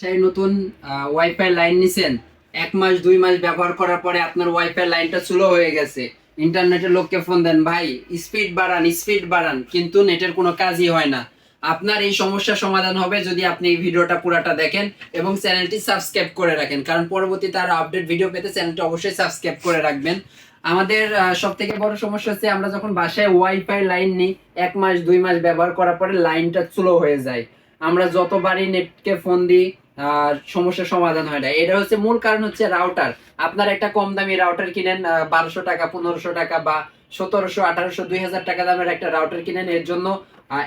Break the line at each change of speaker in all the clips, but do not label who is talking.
সেই নতুন wifi line নিছেন, 1 মাস 2 মাস ব্যবহার করার পরে আপনার ওয়াইফাই লাইনটা স্লো হয়ে গেছে। ইন্টারনেটের লোককে ফোন দেন, ভাই স্পিড বাড়ান, কিন্তু নেটের কোনো কাজই হয় না। আপনার এই সমস্যার সমাধান হবে যদি আপনি এই ভিডিওটা পুরাটা দেখেন এবং চ্যানেলটি সাবস্ক্রাইব করে রাখেন, কারণ পরবর্তীতে আরো আপডেট ভিডিও পেতে চ্যানেলটি অবশ্যই সাবস্ক্রাইব করে রাখবেন। আমাদের সব থেকে বড় সমস্যা হচ্ছে আমরা যখন বাসায় ওয়াইফাই লাইন নিই, 1 মাস 2 মাস ব্যবহার করার পরে লাইনটা স্লো হয়ে যায়। আমরা যতবারই নেটকে ফোন দিই সমস্যার সমাধান হয় না। এটা হচ্ছে মূল কারণ হচ্ছে রাউটার। আপনার একটা কম দামি রাউটার কিনেন, 1200 টাকা 1500 টাকা বা 1700 1800 2000 টাকা দামের একটা রাউটার কিনেন, এর জন্য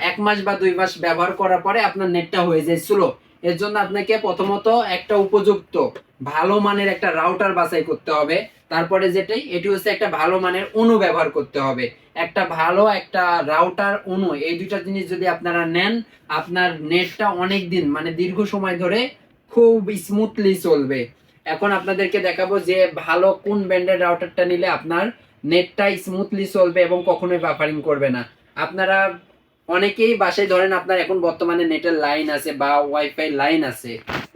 1 মাস বা 2 মাস ব্যবহার করার পরে আপনার নেটটা হয়ে যায় স্লো। এর জন্য আপনাকে প্রথমত একটা উপযুক্ত ভালো মানের একটা রাউটার বাছাই করতে হবে। তারপরে যেটাই এটি হচ্ছে একটা ভালো মানের অনু ব্যবহার করতে হবে। একটা ভালো একটা রাউটার অনু, এই দুইটা জিনিস যদি আপনারা নেন, আপনার নেটটা অনেক দিন মানে দীর্ঘ সময় ধরে খুব স্মুথলি চলবে। এখন আপনাদেরকে দেখাবো যে ভালো কোন ব্র্যান্ডের রাউটারটা নিলে আপনার নেটটা স্মুথলি চলবে এবং কখনোই বাফারিং করবে না। আপনারা অনেকেই বাসায় ধরেন আপনার এখন বর্তমানে নেটের লাইন আছে বা ওয়াইফাই লাইন আছে,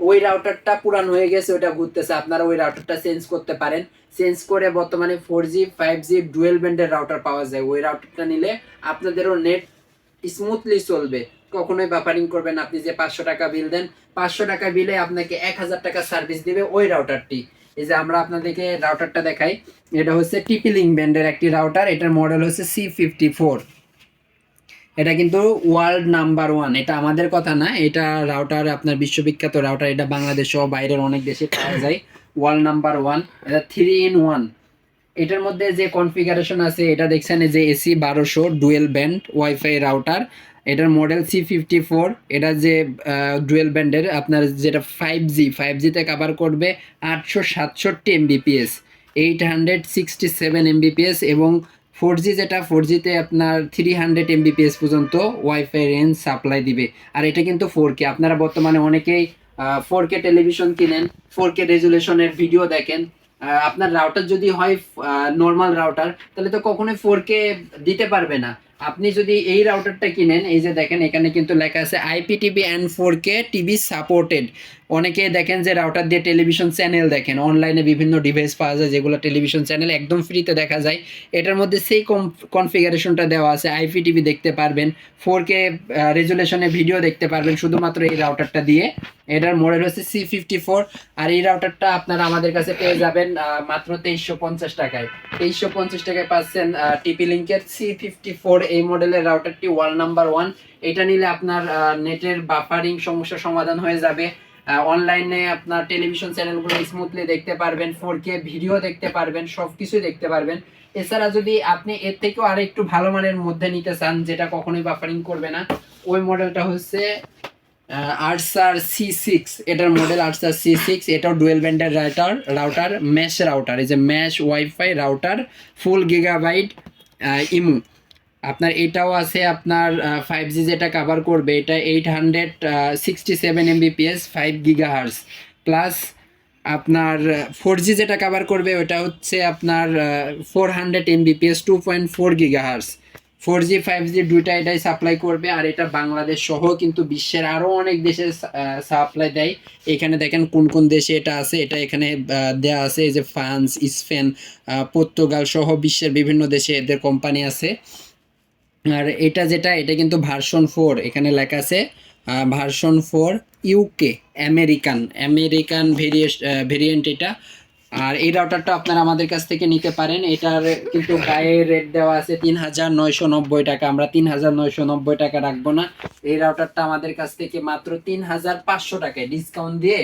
ওই রাউটারটা পুরান হয়ে গেছে, ওটা ঘুরতেছে, আপনারা ওই রাউটারটা চেঞ্জ করতে পারেন। চেঞ্জ করে বর্তমানে 4G 5G ডুয়েল ব্যান্ডের রাউটার পাওয়া যায়, ওই রাউটারটা নিলে আপনাদেরও নেট স্মুথলি চলবে, কখনোই বাফারিং করবেন। আপনি যে 500 টাকা বিল দেন, 500 টাকা বিলে আপনাকে 1000 টাকা সার্ভিস দিবে ওই রাউটারটি। এই যে আমরা আপনাদেরকে রাউটারটা দেখাই, এটা হচ্ছে টিপি লিঙ্ক ব্র্যান্ডের একটি রাউটার, এটার মডেল হচ্ছে C54। এটা কিন্তু ওয়ার্ল্ড নাম্বার 1, এটা আমাদের কথা না, এটা রাউটার আপনার বিশ্ববিখ্যাত রাউটার, এটা বাংলাদেশ সহ বাইরের অনেক দেশে পাওয়া যায়। ওয়ার্ল্ড নাম্বার 1, এটা 3 in 1। এটার মধ্যে যে কনফিগারেশন আছে এটা দেখছেন, এই যে AC 1200 dual band wifi router, এটার মডেল C54। এটা যে ডুয়েল ব্যান্ডের আপনার যেটা 5G তে কভার করবে 867 Mbps, 867 Mbps, এবং 4G যেটা 4G-তে আপনার 300 Mbps পর্যন্ত ওয়াইফাই রেঞ্জ সাপ্লাই দিবে। আর এটা কিন্তু 4K। আপনারা বর্তমানে অনেকেই 4K টেলিভিশন কিনেন, 4K রেজুলেশনের ভিডিও দেখেন। আপনার রাউটার যদি হয় নর্মাল রাউটার, তাহলে তো কখনোই 4K দিতে পারবে না। আপনি যদি এই রাউটারটা কিনেন, এই যে দেখেন এখানে কিন্তু লেখা আছে IPTV and 4K TV supported. অনেকে দেখেন যে রাউটার দিয়ে টেলিভিশন চ্যানেল দেখেন, অনলাইনে বিভিন্ন ডিভাইস পাওয়া যায় যেগুলো টেলিভিশন চ্যানেল একদম ফ্রিতে দেখা যায়। এটার মধ্যে সেই কনফিগারেশনটা দেওয়া আছে, IPTV দেখতে পারবেন, 4K রেজুলেশনে ভিডিও দেখতে পারবেন শুধুমাত্র এই রাউটারটা দিয়ে। এটার মডেল হচ্ছে C54। আর এই রাউটারটা আপনারা আমাদের কাছে পেয়ে যাবেন মাত্র 2350 টাকায়। 2350 টাকায় পাচ্ছেন টিপি লিঙ্কের C54 এই মডেলের রাউটারটি, ওয়ার্ল্ড নাম্বার 1। এটা নিলে আপনার নেটের বাফারিং সমস্যার সমাধান হয়ে যাবে। অনলাইনে আপনার টেলিভিশন চ্যানেলগুলো স্মুথলি দেখতে পারবেন, 4K ভিডিও দেখতে পারবেন, সবকিছু দেখতে পারবেন। এছাড়া যদি আপনি এর থেকেও আর একটু ভালো মানের মধ্যে নিতে চান, যেটা কখনোই বাফারিং করবে না, ওই মডেলটা হচ্ছে আর্সার C6। এটার মডেল আর্সার C6। এটাও ডুয়েল ব্যান্ডের রাউটার ম্যাশ রাউটার, এই যে ম্যাশ ওয়াইফাই রাউটার, ফুল গিগাবাইট ইমু। আপনার এটাও আছে আপনার 5G যেটা কভার করবে, এটা 867 Mbps 5 GHz প্লাস। আপনার 4G যেটা কভার করবে ওটা হচ্ছে আপনার 400 Mbps 2.4 GHz। 4G 5G দুইটা এটাই সাপ্লাই করবে। আর এটা বাংলাদেশ সহ কিন্তু বিশ্বের আরও অনেক দেশে সাপ্লাই দেয়। এখানে দেখেন কোন কোন দেশে এটা আছে, এটা এখানে দেওয়া আছে, এই যে ফ্রান্স, স্পেন, পর্তুগাল সহ বিশ্বের বিভিন্ন দেশে এদের কোম্পানি আছে। আর এটা যেটা, এটা কিন্তু ভার্সন 4, এখানে লেখা আছে version 4 UK, American American variant এটা। আর এই রাউটারটা আপনারা আমাদের কাছ থেকে নিতে পারেন। এটার কিন্তু গায়ে রেট দেওয়া আছে 3990 টাকা, আমরা 3990 টাকা রাখবো না। এই রাউটারটা আমাদের কাছ থেকে মাত্র 3500 টাকায় ডিসকাউন্ট দিয়ে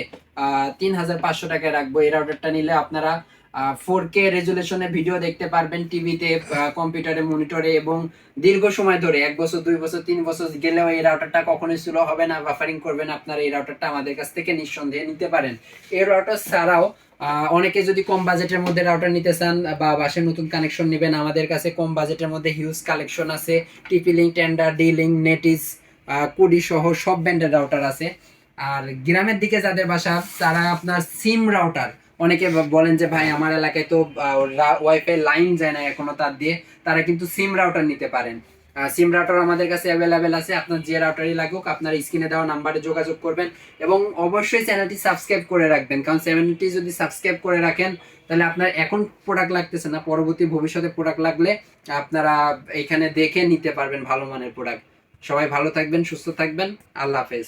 3500 টাকায় রাখবো। এই রাউটারটা নিলে আপনারা 4K রেজুলেশনে ভিডিও দেখতে পারবেন টিভিতে, কম্পিউটারে, মনিটরে, এবং দীর্ঘ সময় ধরে 1 বছর 2 বছর 3 বছর গেলেও এই রাউটারটা কখনোই স্লো হবে না, বাফারিং করবে না। আপনারা এই রাউটারটা আমাদের কাছ থেকে নিঃসন্দেহে নিতে পারেন। এই রাউটার ছাড়াও অনেকে যদি কম বাজেটের মধ্যে রাউটার নিতে চান বা বাসায় নতুন কানেকশন নেবেন, আমাদের কাছে কম বাজেটের মধ্যে হিউজ কালেকশন আছে। TP Link, Tenda, D Link, Netis, Cudy সহ সব ব্র্যান্ডের রাউটার আছে। আর গ্রামের দিকে যাদের বাসা, তারা আপনার সিম রাউটার, অনেকে বলেন যে ভাই আমার এলাকায় তো ওয়াইফাই লাইন যায় না এখনো তার দিয়ে, তারা কিন্তু সিম রাউটার নিতে পারেন। সিম রাউটার আমাদের কাছে অ্যাভেলেবেল আছে, আপনার যে রাউটারই লাগুক আপনার স্ক্রিনে দেওয়া নাম্বারে যোগাযোগ করবেন এবং অবশ্যই চ্যানেলটি সাবস্ক্রাইব করে রাখবেন, কারণ চ্যানেলটি যদি সাবস্ক্রাইব করে রাখেন তাহলে আপনার এখন প্রোডাক্ট লাগতেছে না, পরবর্তী ভবিষ্যতে প্রোডাক্ট লাগলে আপনারা এখানে দেখে নিতে পারবেন ভালো মানের প্রোডাক্ট। সবাই ভালো থাকবেন, সুস্থ থাকবেন, আল্লাহ হাফেজ।